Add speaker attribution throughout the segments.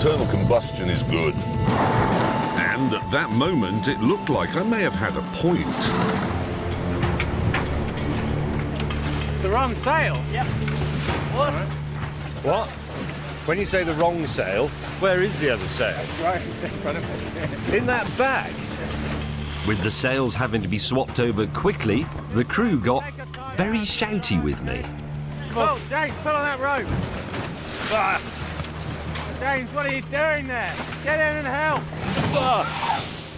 Speaker 1: internal combustion is good. And at that moment, it looked like I may have had a point.
Speaker 2: The wrong sail?
Speaker 3: Yep. What?
Speaker 4: What? When you say the wrong sail, where is the other sail?
Speaker 2: That's right, in front of us.
Speaker 4: In that bag?
Speaker 5: With the sails having to be swapped over quickly, the crew got very shouty with me.
Speaker 2: Oh, James, pull on that rope. Ah. James, what are you doing there? Get in and help.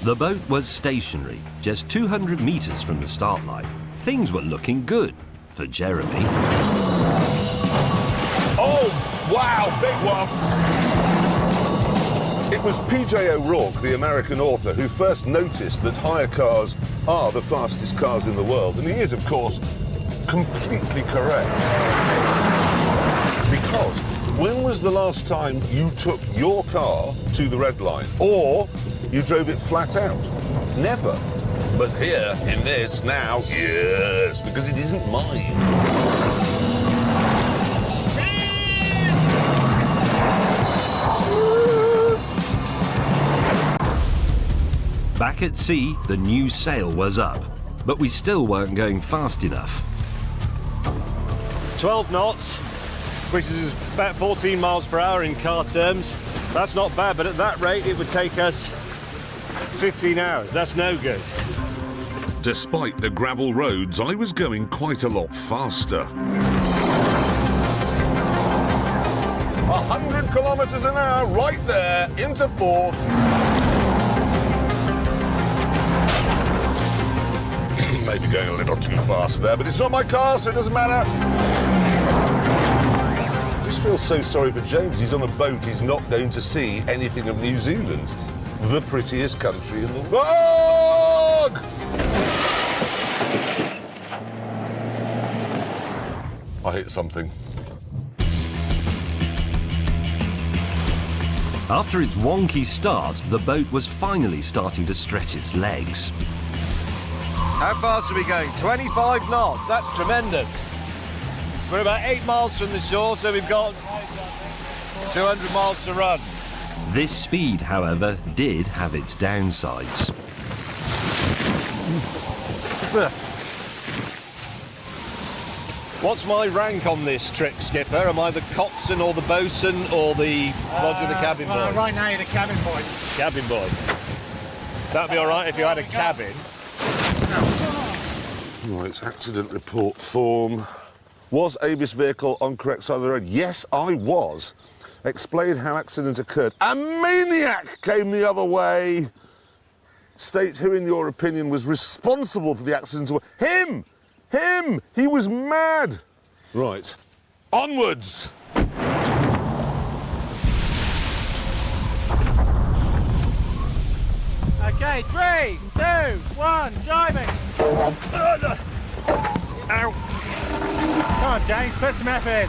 Speaker 5: The boat was stationary, just 200 metres from the start line. Things were looking good for Jeremy.
Speaker 1: Oh, wow, big one. It was P.J. O'Rourke, the American author, who first noticed that hire cars are the fastest cars in the world. And he is, of course, completely correct. Because when was the last time you took your car to the red line? Or you drove it flat out? Never. But here, in this, now, yes, because it isn't mine.
Speaker 5: Back at sea, the new sail was up, but we still weren't going fast enough.
Speaker 4: 12 knots, which is about 14 miles per hour in car terms. That's not bad, but at that rate, it would take us 15 hours. That's no good.
Speaker 1: Despite the gravel roads, I was going quite a lot faster. 100 kilometres an hour, right there, into fourth. Maybe going a little too fast there, but it's not my car, so it doesn't matter. I just feel so sorry for James. He's on a boat. He's not going to see anything of New Zealand, the prettiest country in the world. I hit something.
Speaker 5: After its wonky start, the boat was finally starting to stretch its legs.
Speaker 4: How fast are we going? 25 knots. That's tremendous. We're about 8 miles from the shore, so we've got 200 miles to run.
Speaker 5: This speed, however, did have its downsides.
Speaker 4: What's my rank on this trip, Skipper? Am I the coxswain or the bosun or the Roger the cabin boy?
Speaker 2: Well, right now you're the cabin boy.
Speaker 4: Cabin boy. That'd be all right if you had a cabin.
Speaker 1: Right, accident report form. Was Avis vehicle on correct side of the road? Yes, I was. Explain how accident occurred. A maniac came the other way. State who, in your opinion, was responsible for the accident. Him! Him! He was mad! Right. Onwards!
Speaker 2: Okay, 3, 2, 1, driving.
Speaker 4: Ow!
Speaker 2: Come on, James, put some effort in.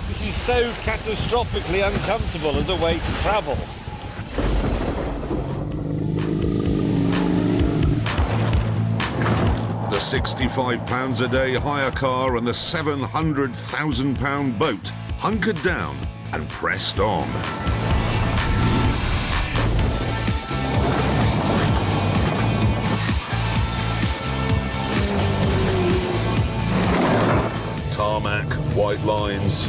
Speaker 4: This is so catastrophically uncomfortable as a way to travel.
Speaker 1: The £65 a day hire car and the £700,000 boat hunkered down and pressed on. Tarmac, white lines,